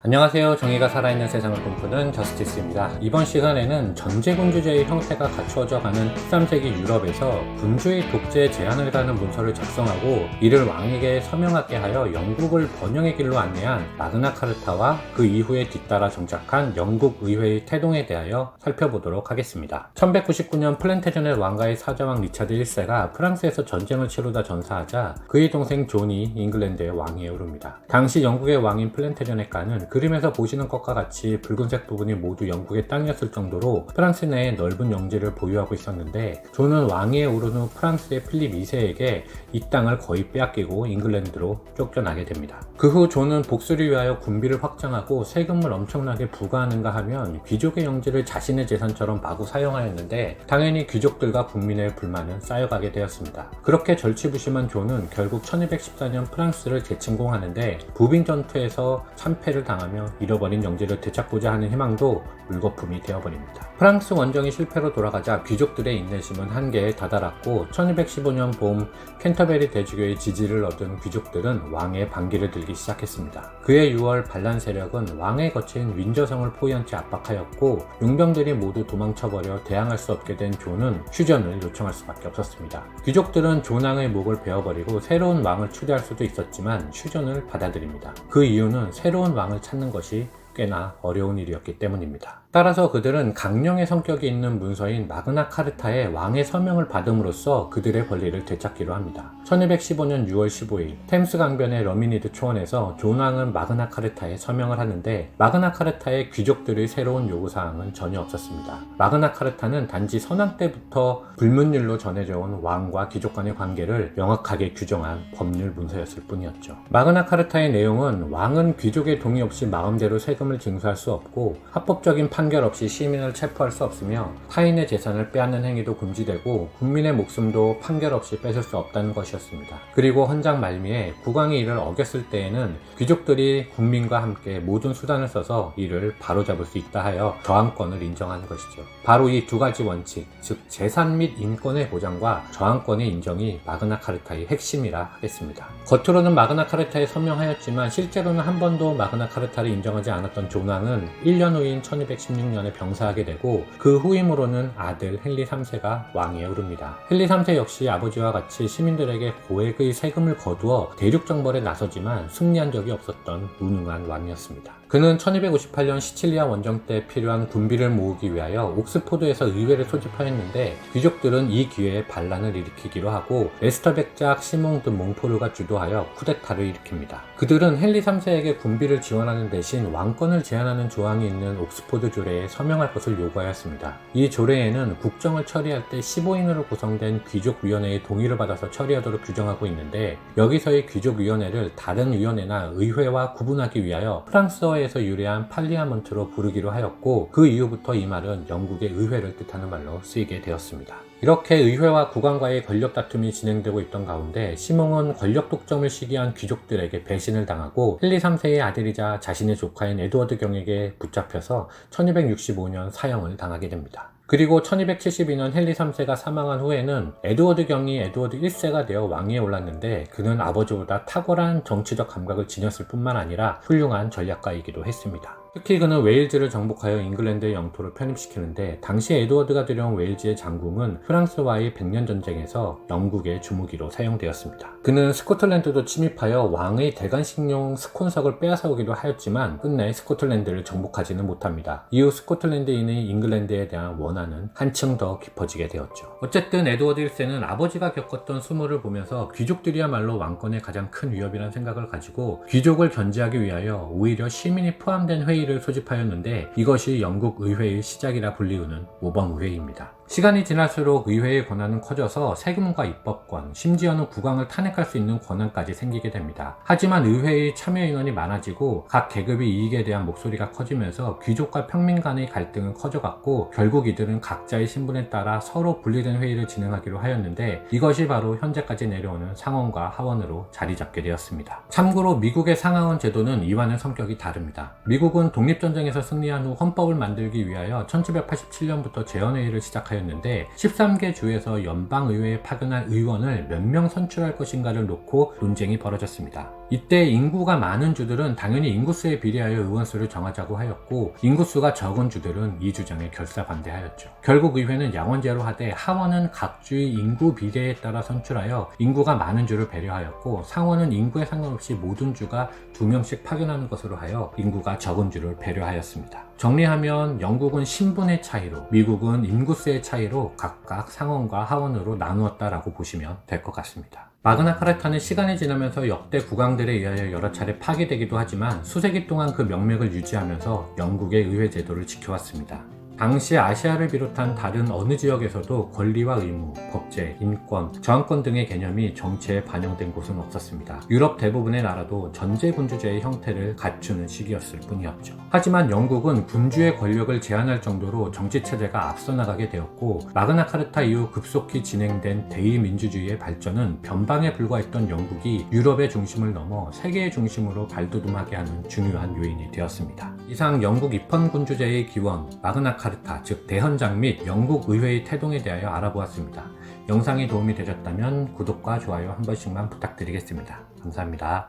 안녕하세요. 정의가 살아있는 세상을 꿈꾸는 저스티스입니다. 이번 시간에는 전제군주제의 형태가 갖추어져 가는 13세기 유럽에서 군주의 독재에 제한을 가는 문서를 작성하고 이를 왕에게 서명하게 하여 영국을 번영의 길로 안내한 마그나 카르타와 그 이후에 뒤따라 정착한 영국 의회의 태동에 대하여 살펴보도록 하겠습니다. 1199년 플랜테전의 왕가의 사자왕 리차드 1세가 프랑스에서 전쟁을 치르다 전사하자 그의 동생 존이 잉글랜드의 왕위에 오릅니다. 당시 영국의 왕인 플랜테전의 가는 그림에서 보시는 것과 같이 붉은색 부분이 모두 영국의 땅이었을 정도로 프랑스 내에 넓은 영지를 보유하고 있었는데 존은 왕위에 오른 후 프랑스의 필립 2세에게 이 땅을 거의 빼앗기고 잉글랜드로 쫓겨나게 됩니다. 그 후 존은 복수를 위하여 군비를 확장하고 세금을 엄청나게 부과하는가 하면 귀족의 영지를 자신의 재산처럼 마구 사용하였는데 당연히 귀족들과 국민의 불만은 쌓여가게 되었습니다. 그렇게 절치부심한 존은 결국 1214년 프랑스를 재침공하는데 부빙 전투에서 참패를 당하며 잃어버린 영지를 되찾고자 하는 희망도 물거품이 되어버립니다. 프랑스 원정이 실패로 돌아가자 귀족들의 인내심은 한계에 다다랐고 1215년 봄 캔터베리 대주교의 지지를 얻은 귀족들은 왕의 반기를 들기 시작했습니다. 그해 6월 반란 세력은 왕의 거친 윈저성을 포위한 채 압박하였고 용병들이 모두 도망쳐버려 대항할 수 없게 된 존은 휴전을 요청할 수밖에 없었습니다. 귀족들은 존 왕의 목을 베어버리고 새로운 왕을 추대할 수도 있었지만 휴전을 받아들입니다. 그 이유는 새로운 왕을 찾는 것이 꽤나 어려운 일이었기 때문입니다. 따라서 그들은 강령의 성격이 있는 문서인 마그나 카르타에 왕의 서명을 받음으로써 그들의 권리를 되찾기로 합니다. 1215년 6월 15일 템스 강변의 러미니드 초원에서 존 왕은 마그나 카르타에 서명을 하는데 마그나 카르타의 귀족들의 새로운 요구사항은 전혀 없었습니다. 마그나 카르타는 단지 선왕 때부터 불문율로 전해져 온 왕과 귀족 간의 관계를 명확하게 규정한 법률 문서였을 뿐이었죠. 마그나 카르타의 내용은 왕은 귀족의 동의 없이 마음대로 세금을 징수할 수 없고 합법적인 판결 없이 시민을 체포할 수 없으며 타인의 재산을 빼앗는 행위도 금지되고 국민의 목숨도 판결 없이 뺏을 수 없다는 것이었습니다. 그리고 헌장 말미에 국왕이 이를 어겼을 때에는 귀족들이 국민과 함께 모든 수단을 써서 이를 바로잡을 수 있다 하여 저항권을 인정한 것이죠. 바로 이 두 가지 원칙, 즉 재산 및 인권의 보장과 저항권의 인정이 마그나 카르타의 핵심이라 하겠습니다. 겉으로는 마그나 카르타에 서명하였지만 실제로는 한 번도 마그나 카르타를 인정하지 않았던 존 왕은 1년 후인 1216년에 병사하게 되고 그 후임으로는 아들 헨리 3세가 왕위에 오릅니다. 헨리 3세 역시 아버지와 같이 시민들에게 고액의 세금을 거두어 대륙 정벌에 나서지만 승리한 적이 없었던 무능한 왕이었습니다. 그는 1258년 시칠리아 원정 때 필요한 군비를 모으기 위하여 옥스포드에서 의회를 소집하였는데 귀족들은 이 기회에 반란을 일으키기로 하고 레스터 백작 시몽 드 몽포르가 주도하여 쿠데타를 일으킵니다. 그들은 헨리 3세에게 군비를 지원하는 대신 왕권을 제한하는 조항이 있는 옥스포드 조례에 서명할 것을 요구하였습니다. 이 조례에는 국정을 처리할 때 15인으로 구성된 귀족위원회의 동의를 받아서 처리하도록 규정하고 있는데 여기서의 귀족위원회를 다른 위원회나 의회와 구분하기 위하여 프랑스어에서 유래한 팔리아먼트로 부르기로 하였고 그 이후부터 이 말은 영국의 의회를 뜻하는 말로 쓰이게 되었습니다. 이렇게 의회와 국왕과의 권력 다툼이 진행되고 있던 가운데 시몽은 권력 독점을 시기한 귀족들에게 배신을 당하고 헨리 3세의 아들이자 자신의 조카인 에드워드 경에게 붙잡혀서 1265년 사형을 당하게 됩니다. 그리고 1272년 헨리 3세가 사망한 후에는 에드워드 경이 에드워드 1세가 되어 왕위에 올랐는데 그는 아버지보다 탁월한 정치적 감각을 지녔을 뿐만 아니라 훌륭한 전략가이기도 했습니다. 특히 그는 웨일즈를 정복하여 잉글랜드의 영토를 편입시키는데 당시 에드워드가 들여온 웨일즈의 장궁은 프랑스와의 100년 전쟁에서 영국의 주무기로 사용되었습니다. 그는 스코틀랜드도 침입하여 왕의 대관식용 스콘석을 빼앗아오기도 하였지만 끝내 스코틀랜드를 정복하지는 못합니다. 이후 스코틀랜드인의 잉글랜드에 대한 원한은 한층 더 깊어지게 되었죠. 어쨌든 에드워드 1세는 아버지가 겪었던 수모를 보면서 귀족들이야말로 왕권의 가장 큰 위협이라는 생각을 가지고 귀족을 견제하기 위하여 오히려 시민이 포함된 회의를 소집하였는데 이것이 영국 의회의 시작이라 불리우는 모범의회입니다. 시간이 지날수록 의회의 권한은 커져서 세금과 입법권, 심지어는 국왕을 탄핵할 수 있는 권한까지 생기게 됩니다. 하지만 의회의 참여 인원이 많아지고 각 계급의 이익에 대한 목소리가 커지면서 귀족과 평민 간의 갈등은 커져갔고 결국 이들은 각자의 신분에 따라 서로 분리된 회의를 진행하기로 하였는데 이것이 바로 현재까지 내려오는 상원과 하원으로 자리 잡게 되었습니다. 참고로 미국의 상하원 제도는 이와는 성격이 다릅니다. 미국은 독립전쟁에서 승리한 후 헌법을 만들기 위하여 1787년부터 재헌회의를 시작하였 하였는데 13개 주에서 연방의회에 파견할 의원을 몇 명 선출할 것인가를 놓고 논쟁이 벌어졌습니다. 이때 인구가 많은 주들은 당연히 인구수에 비례하여 의원수를 정하자고 하였고, 인구수가 적은 주들은 이 주장에 결사반대하였죠. 결국 의회는 양원제로 하되 하원은 각 주의 인구 비례에 따라 선출하여 인구가 많은 주를 배려하였고, 상원은 인구에 상관없이 모든 주가 2명씩 파견하는 것으로 하여 인구가 적은 주를 배려하였습니다. 정리하면 영국은 신분의 차이로, 미국은 인구수의 차이로 각각 상원과 하원으로 나누었다라고 보시면 될 것 같습니다. 마그나카르타는 시간이 지나면서 역대 국왕들에 의하여 여러 차례 파기되기도 하지만 수세기 동안 그 명맥을 유지하면서 영국의 의회 제도를 지켜왔습니다. 당시 아시아를 비롯한 다른 어느 지역에서도 권리와 의무, 법제, 인권, 저항권 등의 개념이 정치에 반영된 곳은 없었습니다. 유럽 대부분의 나라도 전제군주제의 형태를 갖추는 시기였을 뿐이었죠. 하지만 영국은 군주의 권력을 제한할 정도로 정치체제가 앞서 나가게 되었고, 마그나카르타 이후 급속히 진행된 대의민주주의의 발전은 변방에 불과했던 영국이 유럽의 중심을 넘어 세계의 중심으로 발돋움하게 하는 중요한 요인이 되었습니다. 이상 영국 입헌군주제의 기원, 마그나카르타, 즉 대헌장 및 영국 의회의 태동에 대하여 알아보았습니다. 영상이 도움이 되셨다면 구독과 좋아요 한 번씩만 부탁드리겠습니다. 감사합니다.